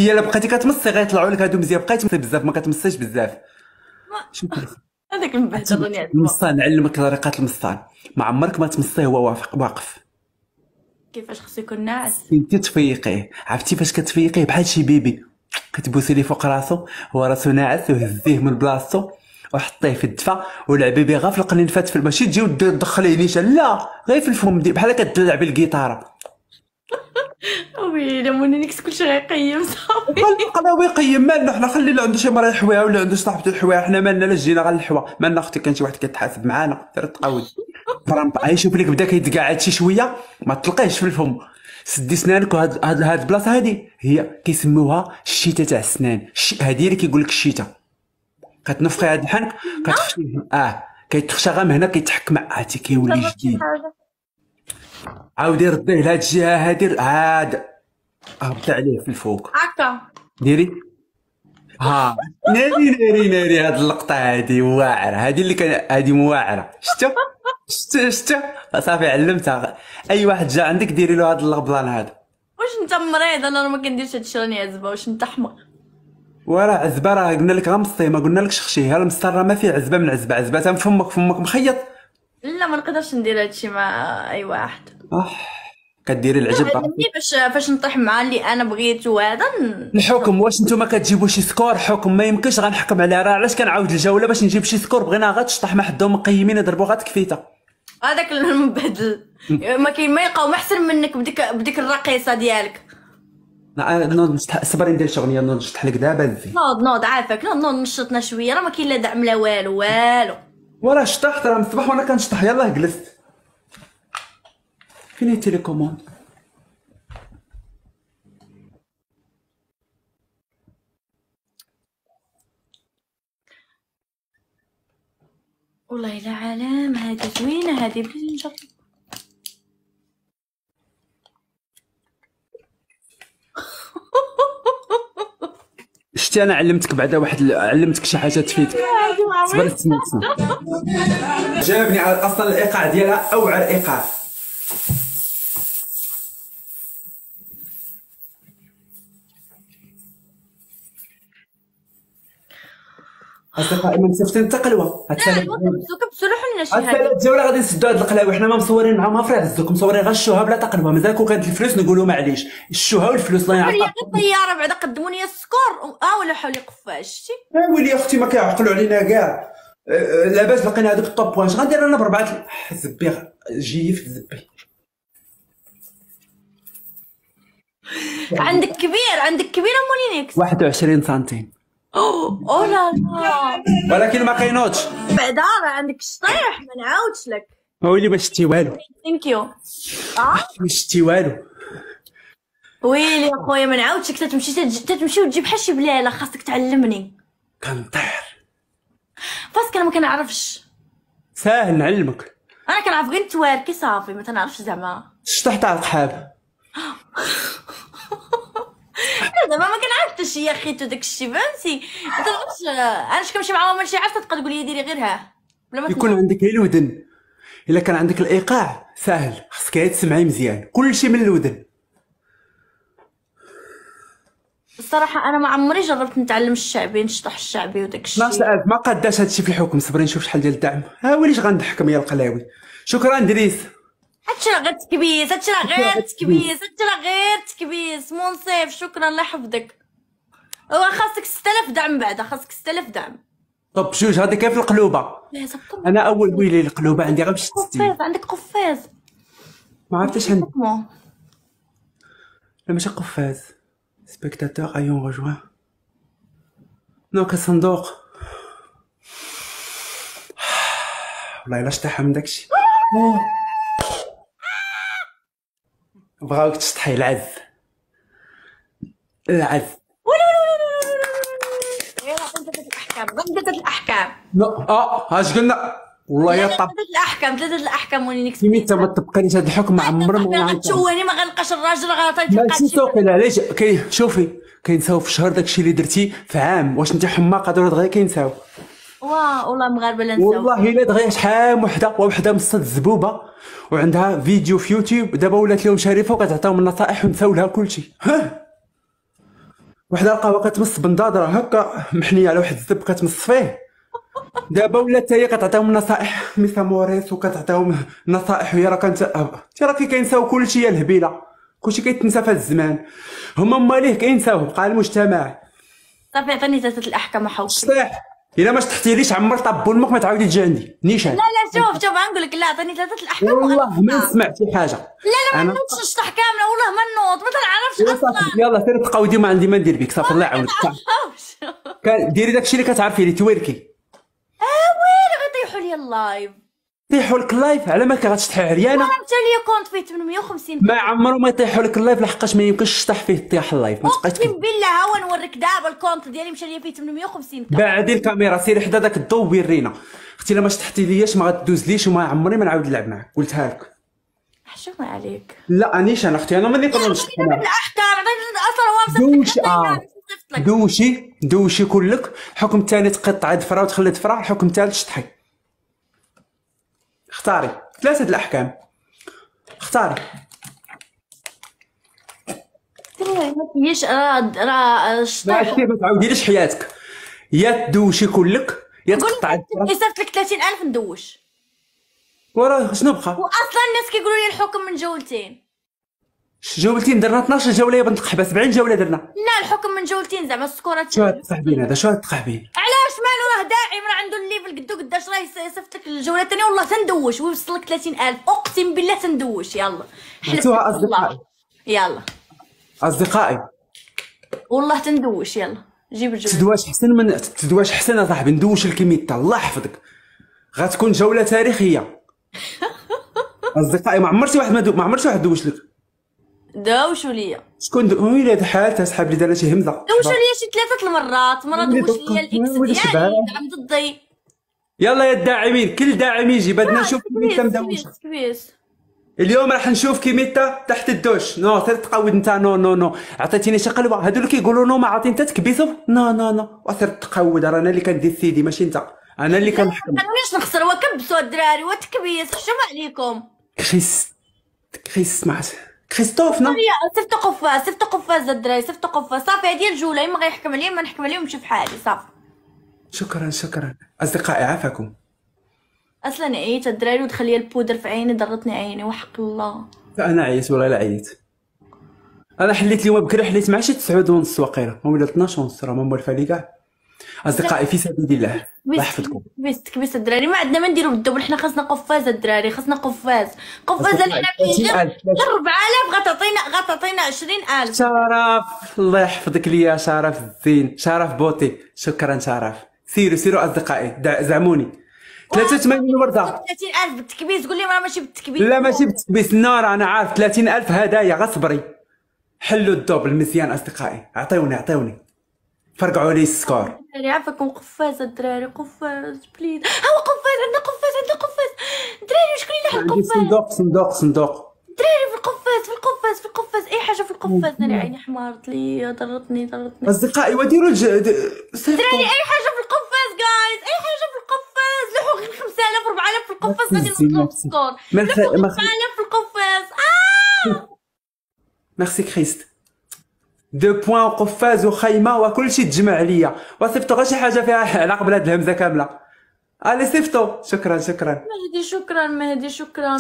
هي الا بقيتي كتمصي غيطلعوا لك هادو مزيان، بقيتي تمصي بزاف ما كتمصيش بزاف. شوفي هذاك المبهدل يعني. المصان، نعلمك طريقه المصان. ما عمرك ما تمصيه هو واقف. كيفاش خصو يكون ناعس؟ انت تفيقيه، عرفتي فاش كتفيقيه بحال شي بيبي، كتبوسي ليه فوق راسو، هو راسو ناعس، وهزيه من بلاصتو وحطيه في الدفا ولعبي بيه غير في القنين فات، ماشي تجي تدخليه نيشان، لا غير في الفم بحال كتلعبي الجيتاره. ويلي موني نيكس كلشي غيقيم صافي. قلاوي يقيم مالنا حنا، خلي اللي عنده شي مريض يحويها ولا عنده صاحبته يحويها، حنا مالنا لا جينا غنحوا مالنا. اختي كان شي واحد كيتحاسب معانا غير تقاود فرامب شوف لك بدا كيتقاعد شي شويه ما تلقاهش في الفم، سدي سنانك. وهاد البلاصه هادي هي كيسموها الشيته تاع السنان، هادي اللي كيقول لك الشيته. كتنفخي هاد الحنك كتخشي كيتخشى غير من هنا كيتحك مع عرفتي كيولي جديد. عاودي رديه لهاد الجهه هادي عاد هبط عليه في الفوق هكا ديري ناري هاد اللقطه هادي واعره، هادي اللي كان هادي مواعره. شتا صافي علمتها. اي واحد جا عندك ديري له هاد البلان هذا. واش انت مريض؟ انا ما كنديرش هادشي راني عزبه. واش انت حمق؟ وراه عزبه راه قلنا لك غمصيه، ما قلنا لكش خشيه. المسطر راه ما فيه عزبه من عزبه تم فمك مخيط. لا ما نقدرش ندير هادشي مع اي واحد. كديري العجب علمني فاش نطيح مع اللي انا بغيتو هذا الحكم. واش نتوما كتجيبوا شي سكور حكم؟ ما يمكنش غنحكم عليها. راه علاش كنعاود الجوله باش نجيب شي سكور؟ بغينا غير تشطح ما حدهم مقيمين يضربوا غير تكفيته. هذاك المبهدل ما كاين ما يلقاو ما احسن منك بديك الرقيصه ديالك. نوض صبري ندير شغل. نوض نشطح لك دابا الزين. نوض عافاك. نوض نشطنا شويه. راه ما كاين لا دعم لا والو. وراه شطحت راه من الصباح وانا كنشطح. يلاه جلست. فين التيليكوموند؟ والله الا عالم هادي زوينه هادي بلي نجرب. شتي انا علمتك بعدا علمتك شي حاجه تفيدك. صبري تسنى. جاوبني على اصلا الايقاع ديالها، اوعر ايقاع. اصدقائي ما مسفتين حتى قلوه. كبسولو حنا شي حاجه هاد الجوله غادي نسدو هاد القلاوي. حنا ما مصورين معاهم ما فرا هزوك، مصورين غير الشوها بلا تقلبه. مازال كون كانت الفلوس نقولوا معليش الشوها والفلوس الله يعطيك. الطياره بعدا قدموني السكور ولا حولي قفاش شتي. ويلي اختي ما كيعقلوا علينا كاع. لاباس لقينا هذوك الطوب بوان. غندير انا بربعه زبي جيف زبي. عندك كبير مولينيكس 21 سنتيم. اوه لا لا ولكن ما كاينوش بعدا. راه عندك شطيح ما نعاودش لك. ويلي ما شتي والو. ثانك يو. ما شتي والو. ويلي اخويا ما نعاودش لك. تتمشي وتجيب بحال شي بلاله. خاصك تعلمني. كنطير باسكو انا ما كنعرفش. ساهل نعلمك. انا كنعرف غير نتواركي صافي ما تنعرفش زعما. شطح تاع القحاب. دابا ما كنعرفش حتى شي خيتو داكشي فهمتي. ما تنعرفش. انا كنمشي مع ماما لشي عرفه تبقى تقول لي ديري غير ها بلا ما يكون عندك الودن. الا كان عندك الايقاع ساهل، خصك غير تسمعي مزيان كلشي من الودن. الصراحه انا ما عمري جربت نتعلم الشعبي نشطح الشعبي وداكشي. ما قداش هادشي في الحكم. صبري نشوف شحال ديال الدعم. وليش غنضحكم يا القلاوي. شكرا دريس. هادشي راه غير تكبيس. منصف شكرا الله يحفظك. هو خاصك 6000 دعم بعدا. خاصك 6000 دعم. طب بجوج هادي كيف القلوبه. انا اول ويلي القلوبه عندي غير ب 60. قفاز عندك قفاز. ما عرفتش عندي. لا ماشي قفاز. سبيكتاتور ايون رجوان. نو كصندوق. والله الا شطيحه من داكشي. بغاوك تشطحي العز. غدت الاحكام. لا اش قلنا والله يا طب. ثلاثه الاحكام ولينكس. كيما انت ما تبقانيش هذا الحكم ما عمر ما غتشوهني. ما غنلقاش الراجل ماشي توقيل. علاش شوفي كينساو في شهر داكشي اللي درتي في عام. واش انت حماقه دغيا كينساو. والله مغاربه لا نساو. والله الا دغيا شحال وحده مصات الزبوبه وعندها فيديو في يوتيوب. دابا ولات لهم شريفه وكتعطيهم النصائح ونساو لها كلشي. وحده القهوه كتمص بنضاضره هكا محنيه على واحد الزب كتمص فيه. دابا ولات هي كتعطيهم نصائح ميسا موريس وكتعطيهم نصائح وهي راه كانت انت راه كينساو كلشي يا الهبيله، كلشي كيتنسى في هاد الزمان. هما ماليه كينساوه بقى المجتمع. صافي عطيني ثلاثه الاحكام وحوكي. صح الا ما شطحتيليش عمر طاب امك ما تعاودي تجي عندي نيشان. لا شوف غنقول لك، لا عطيني ثلاثه الاحكام والله ما سمعتي حاجه. لا ما نوضش نشطح كامله، والله ما نوض، ما تنعرفش اصلا. يلا سير تقاودي ما عندي ما ندير بك صافي الله يعاونك. ديري داكشي اللي كتعرفي اللي تويركي. ويلي غيطيحوا لي اللايف. يطيحوا لك اللايف على ما غتشطحي عريانه. انت ليا كونت فيه 850. ما عمرو ما يطيحوا لك اللايف لحقاش ما يمكنش تشطح فيه طيح اللايف. ما تبقاش اقسم بالله ها نوريك دابا الكونت ديالي مشى ليا فيه 850. بعدي الكاميرا سيري حدا داك الضو ويرينا. اختي الا ما شطحتي لياش ما غدوزليش وما عمري ما نعاود نلعب معاك قلتها لك. حشومه عليك. لا انيش انا اختي انا ماني نقدر نشطح معاك. الاحكام اصلا هو دوشي دوشي كلك. الحكم الثاني تقطع دفره وتخلي دفره. الحكم الثالث شطحي. اختاري ثلاثه الاحكام اختاري. ياش راه شطح. ما تعاوديليش حياتك، يا تدوشي كلك يا تقطع الدفره. صيفط لك 30000 ندوش. وراه شنو بقى؟ واصلا الناس كيقولوا لي الحكم من جولتين. جولتين درنا 12 جوله يا بنت القحبه 70 جوله درنا. لا الحكم من جولتين زعما السكورات. شو هاد التقحبين هذا؟ شو هاد التقحبين؟ علاش مالو راه داعي راه عنده الليفل قدو قداش راه يصيفط لك الجوله الثانيه والله تندوش ويوصل لك 30000 اقسم بالله تندوش. يلا حلفتوها اصدقائي. يلا اصدقائي والله تندوش. يلا جيب الجوله. تدواش احسن من تدواش احسن يا صاحبي. ندوش الكيميتا الله يحفظك. غتكون جوله تاريخيه. اصدقائي ما عمر شي واحد ما عمر شي واحد دوش لك. دوشوا ليا. شكون ولاد حالته صحاب لي دار شي همزه. دوشوا ليا شي 3 المرات. مره دوش ليا الاكس ديالي عم ضدي. يلا يا الداعمين كل داعم يجي بدنا نشوف كيميتا مدوشه. اليوم راح نشوف كيميتا تحت الدوش. نو سير تقود انت. نو عطيتيني شي قلبه. هادو اللي كيقولوا نو ما عاطي انت تكبيسو. نو وسير تقود. راه انا اللي كندير سيدي ماشي انت. انا اللي كنحكم. انا مانيش نخسر. وكبسوا الدراري وتكبيس. حشوم عليكم. كريس مع كريستوف. نو صيفطوا قفاز الدراري. صيفطوا قفاز صافي. هادي الجوله اما غيحكم عليا ما نحكم عليه ونمشي في حالي صافي. شكرا اصدقائي عافاكم. اصلا عييت الدراري ودخل لي البودر في عيني ضرتني عيني وحق الله. انا عييت والله لا عييت. انا حليت اليوم بكري حليت مع شي 9:30 واقيلا ولا 12:30 راه ما موالفه لي كاع. اصدقائي في سبيل الله الله يحفظكم. كبست الدراري ما عندنا ما نديرو بالدبل. حنا خاصنا قفاز الدراري. خاصنا قفاز اللي حنا فيه غير 4000 غتعطينا 20000. شرف الله يحفظك ليا شرف الزين. شرف بوتي. شكرا شرف. سيروا اصدقائي زعموني 83 ورده. 30000 بالتكبيس. قول لي راه ماشي بالتكبيس. لا ماشي بالتكبيس. النار انا عارف 30000 هدايا غصبري. حلوا الدوبل مزيان اصدقائي. عطيوني فرقعوا لي السكور. عافاكم قفاز الدراري. قفاز بليز. هو قفاز. عندنا قفاز دراري. شكون اللي حل قفاز؟ صندوق دراري في القفاز اي حاجه في القفاز. ناري عيني حمارت لي. ضرتني اصدقائي وديروا دراري اي حاجه في القفاز جايز. اي حاجه في القفاز. لحو غير 5000 4000 في القفاز غادي نوصلوا للسكور. 5000 في القفاز. ميرسي كريست. 2 بوان وقفاز وخيمه وكلشي تجمع عليا. وصيفطوا غير شي حاجه فيها علاقه بهاد الهمزه كامله. الي صيفطوا. شكرا مهدي شكرا.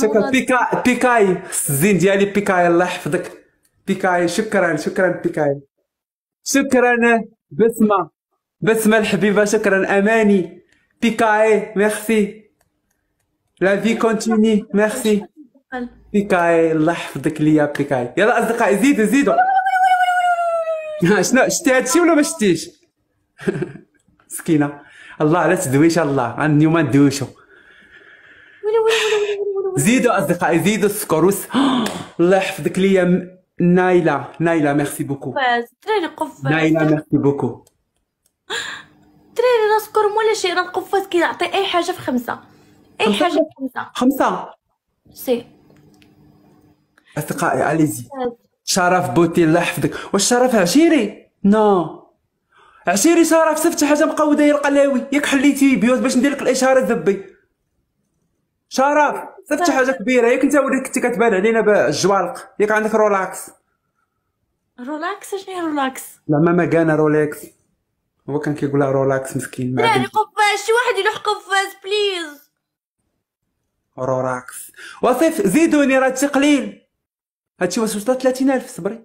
بيكاي الزين ديالي. بيكاي الله يحفظك. بيكاي شكرا بيكاي. شكرا بسمه الحبيبه. شكرا اماني. بيكاي ميرسي. لا في كونتيني. ميرسي بيكاي الله يحفظك ليا بيكاي. يلا اصدقائي زيدوا. شنو شتي هادشي ولا ما شتيش؟ مسكينه الله لا تدويش. الله اليوم ندوشو. زيدوا اصدقائي زيدوا السكور. الله يحفظك ليا نايله ميرسي بوكو. قفاز نايله ميرسي بوكو. دراري راه سكور ولا شي. راه القفاز كيعطي اي حاجه في 5. اي حاجه في 5 سي. اصدقائي اليزي. شرف بوتي الله يحفظك. واش شرف عشيري؟ عشيري شرف صيفطي حاجه مقوده يا القلاوي. ياك حليتي بيوت باش ندير لك الاشاره ذبي. شرف صيفطي حاجه كبيره. ياك انت وليت كنتي كتبان علينا بالجوالق. ياك عندك رولاكس. رولاكس؟ شنو هي رولاكس؟ زعما ما كان رولكس، هو كان كيقول لها رولاكس مسكين. مع دراري قفاز، شي واحد يلوح قفاز بليز. رولاكس وصيف زيدوني راه هادشي قليل، هادشي واش وصلت 30000. صبري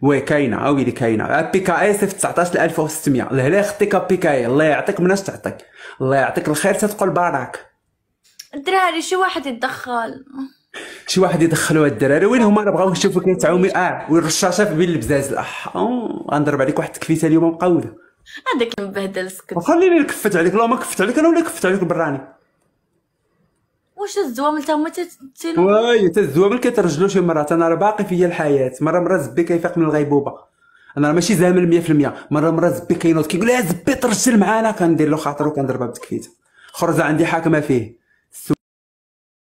وي كاينه اويلي كاينه. بي كا اس في 19600 لهلا اختي بي كا. الله يعطيك مناش تعطيك، الله يعطيك الخير تتقول بارك. دراري شي واحد يتدخل، شي واحد يدخلوا هاد الدراري وين هما؟ راه بغاو يشوفوا كيتعاومي والرشاشه في بين البزاز. غنضرب عليك واحد التكفيته اليوم مقوله. هذاك المبهدل سكت. وخليني نكفت عليك. لو ما كفت عليك انا ولا كفت عليك براني. واش الزوامل تا هما تيتسينو؟ واي تا الزوامل كيترجلوا شي مرات. انا راه باقي فيا الحياه. مره زبي كيفيق من الغيبوبه. انا راه ماشي زامل 100%. مره زبي كينوض كيقول لي زبي ترجل معانا، كندير له خاطر وكنضربها بتكفيته. خرج عندي حاكمه فيه.